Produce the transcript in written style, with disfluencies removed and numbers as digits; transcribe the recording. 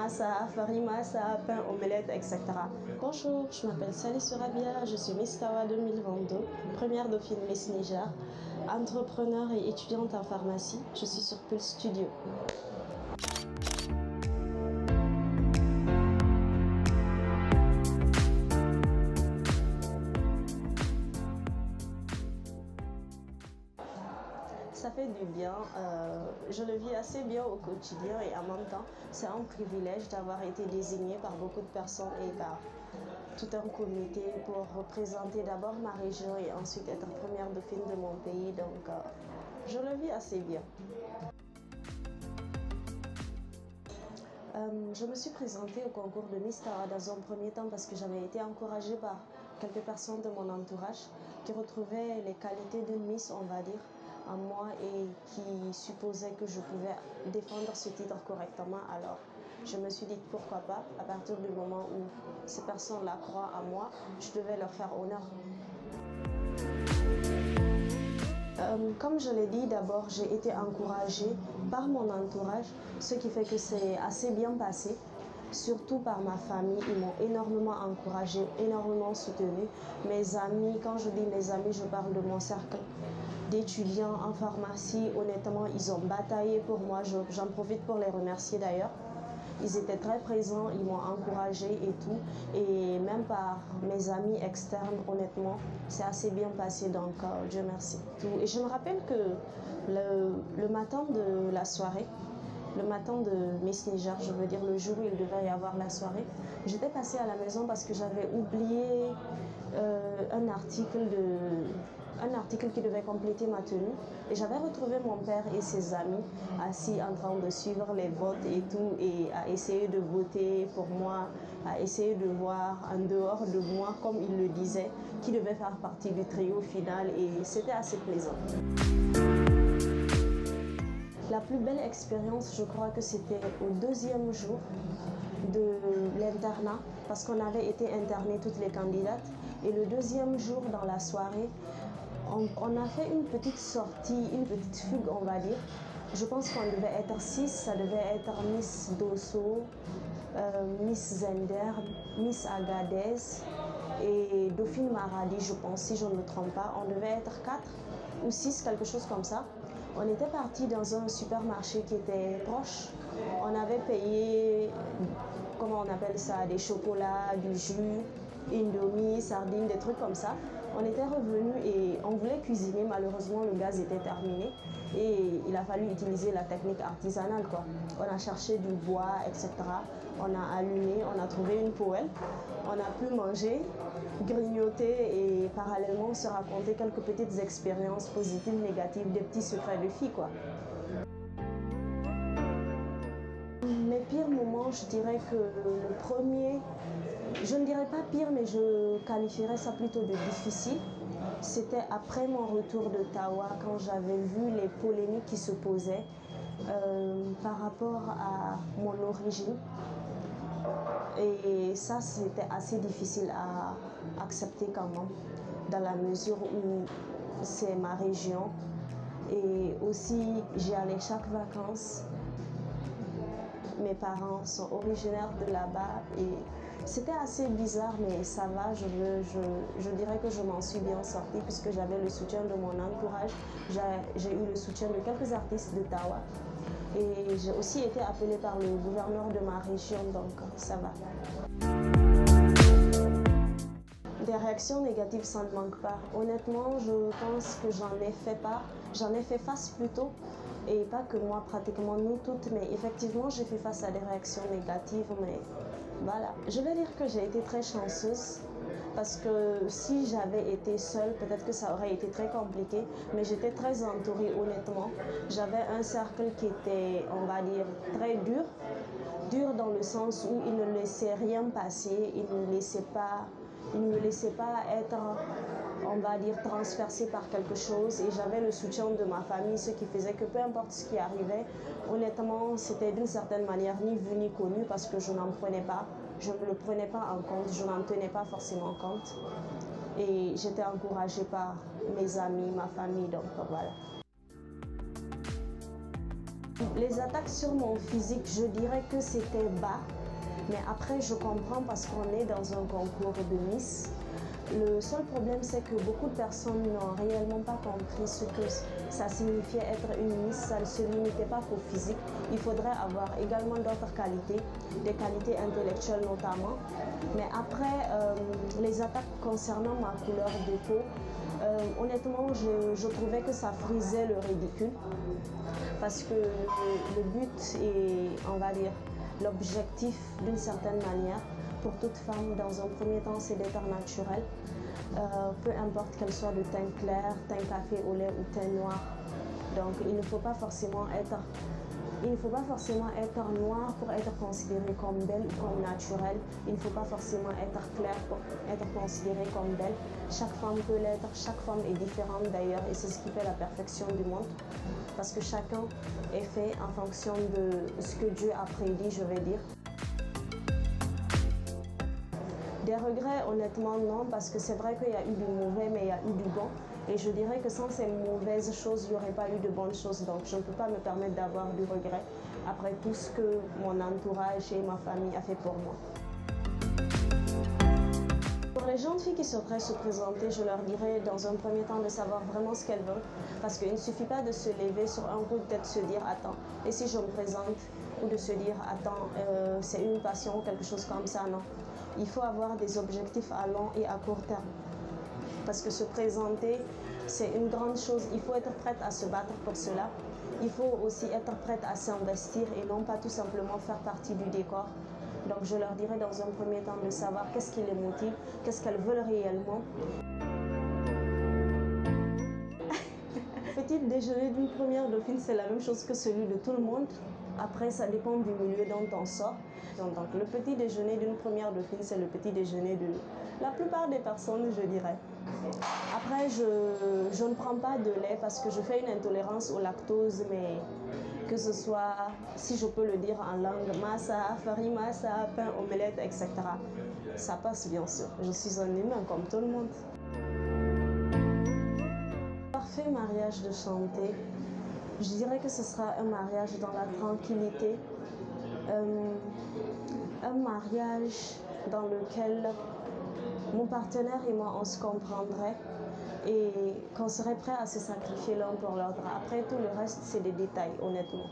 massa, farimassa, pain, omelette, etc. Bonjour, je m'appelle Salih Surabia, je suis Miss Tawa 2022, première dauphine Miss Niger, entrepreneur et étudiante en pharmacie. Je suis sur Pulse Studio. Ça fait du bien, je le vis assez bien au quotidien et en même temps, c'est un privilège d'avoir été désignée par beaucoup de personnes et par tout un comité pour représenter d'abord ma région et ensuite être première dauphine de mon pays, donc je le vis assez bien. Je me suis présentée au concours de Miss Tawa dans un premier temps parce que j'avais été encouragée par quelques personnes de mon entourage qui retrouvaient les qualités d'une Miss, on va dire, en moi et qui supposaient que je pouvais défendre ce titre correctement. Alors, je me suis dit pourquoi pas, à partir du moment où ces personnes-là croient en moi, je devais leur faire honneur. Comme je l'ai dit, d'abord, j'ai été encouragée par mon entourage, ce qui fait que c'est assez bien passé, surtout par ma famille. Ils m'ont énormément encouragée, énormément soutenue. Mes amis, quand je dis mes amis, je parle de mon cercle d'étudiants en pharmacie. Honnêtement, ils ont bataillé pour moi. J'en profite pour les remercier d'ailleurs. Ils étaient très présents, ils m'ont encouragée et tout. Et même par mes amis externes, honnêtement, c'est assez bien passé, donc Dieu merci. Et je me rappelle que le matin de la soirée, le matin de Miss Niger, je veux dire le jour où il devait y avoir la soirée, j'étais passée à la maison parce que j'avais oublié un article qui devait compléter ma tenue et j'avais retrouvé mon père et ses amis assis en train de suivre les votes et tout et à essayer de voter pour moi, à essayer de voir en dehors de moi, comme il le disait, qui devait faire partie du trio final et c'était assez plaisant. La plus belle expérience, je crois que c'était au deuxième jour de l'internat parce qu'on avait été internés toutes les candidates et le deuxième jour dans la soirée, on a fait une petite sortie, une petite fugue on va dire. Je pense qu'on devait être 6, ça devait être Miss Dosso, Miss Zender, Miss Agadez et Dauphine Maradi je pense si je ne me trompe pas. On devait être 4 ou 6, quelque chose comme ça. On était parti dans un supermarché qui était proche. On avait payé, comment on appelle ça, des chocolats, du jus, indomie, sardines, des trucs comme ça. On était revenu et on voulait cuisiner, malheureusement le gaz était terminé et il a fallu utiliser la technique artisanale, quoi. On a cherché du bois, etc. On a allumé, on a trouvé une poêle, on a pu manger, grignoter et parallèlement se raconter quelques petites expériences positives, négatives, des petits secrets de filles, quoi. Mes pires moments, je dirais que le premier, je ne dirais pas pire, mais je qualifierais ça plutôt de difficile. C'était après mon retour de Tawa, quand j'avais vu les polémiques qui se posaient par rapport à mon origine. Et ça, c'était assez difficile à accepter quand même, dans la mesure où c'est ma région. Et aussi, j'y allais chaque vacances. Mes parents sont originaires de là-bas et c'était assez bizarre, mais ça va, je dirais que je m'en suis bien sortie puisque j'avais le soutien de mon entourage. J'ai eu le soutien de quelques artistes de Tawa et j'ai aussi été appelée par le gouverneur de ma région, donc ça va. Des réactions négatives, ça ne manque pas. Honnêtement, je pense que j'en ai fait face plutôt. Et pas que moi, pratiquement nous toutes, mais effectivement, j'ai fait face à des réactions négatives, mais voilà. Je vais dire que j'ai été très chanceuse, parce que si j'avais été seule, peut-être que ça aurait été très compliqué, mais j'étais très entourée, honnêtement. J'avais un cercle qui était, on va dire, très dur. Dur dans le sens où il ne laissait rien passer, il ne me laissait pas être, on va dire, transpercé par quelque chose et j'avais le soutien de ma famille, ce qui faisait que peu importe ce qui arrivait, honnêtement, c'était d'une certaine manière ni vu ni connu parce que je n'en prenais pas, je ne le prenais pas en compte, je n'en tenais pas forcément compte et j'étais encouragée par mes amis, ma famille, donc voilà. Les attaques sur mon physique, je dirais que c'était bas. Mais après, je comprends parce qu'on est dans un concours de Miss. Le seul problème, c'est que beaucoup de personnes n'ont réellement pas compris ce que ça signifiait être une Miss. Ça ne se limitait pas qu'au physique. Il faudrait avoir également d'autres qualités, des qualités intellectuelles notamment. Mais après, les attaques concernant ma couleur de peau, honnêtement, je trouvais que ça frisait le ridicule. Parce que le but est, on va dire, l'objectif d'une certaine manière pour toute femme, dans un premier temps, c'est d'être naturelle. Peu importe qu'elle soit de teint clair, teint café au lait ou teint noir. Donc il ne faut pas forcément être noir pour être considérée comme belle ou comme naturelle. Il ne faut pas forcément être clair pour être considérée comme belle. Chaque femme peut l'être, chaque femme est différente d'ailleurs et c'est ce qui fait la perfection du monde. Parce que chacun est fait en fonction de ce que Dieu a prédit, je vais dire. Des regrets, honnêtement, non, parce que c'est vrai qu'il y a eu du mauvais, mais il y a eu du bon. Et je dirais que sans ces mauvaises choses, il n'y aurait pas eu de bonnes choses. Donc je ne peux pas me permettre d'avoir du regret après tout ce que mon entourage et ma famille a fait pour moi. Pour les jeunes filles qui souhaiteraient se présenter, je leur dirais dans un premier temps de savoir vraiment ce qu'elles veulent. Parce qu'il ne suffit pas de se lever sur un coup de tête, se dire attends, et si je me présente, ou de se dire attends, c'est une passion ou quelque chose comme ça, non. Il faut avoir des objectifs à long et à court terme. Parce que se présenter, c'est une grande chose. Il faut être prête à se battre pour cela. Il faut aussi être prête à s'investir et non pas tout simplement faire partie du décor. Donc je leur dirais dans un premier temps de savoir qu'est-ce qui les motive, qu'est-ce qu'elles veulent réellement. Petit déjeuner d'une première dauphine, c'est la même chose que celui de tout le monde. Après, ça dépend du milieu dont on sort. Donc le petit déjeuner d'une première dauphine, c'est le petit déjeuner de la plupart des personnes, je dirais. Après, je ne prends pas de lait parce que je fais une intolérance au lactose, mais que ce soit, si je peux le dire en langue, massa, farine massa, pain, omelette, etc. Ça passe bien sûr. Je suis un humain comme tout le monde. Parfait mariage de chanter. Je dirais que ce sera un mariage dans la tranquillité, un mariage dans lequel mon partenaire et moi on se comprendrait et qu'on serait prêt à se sacrifier l'un pour l'autre. Après tout le reste c'est des détails honnêtement.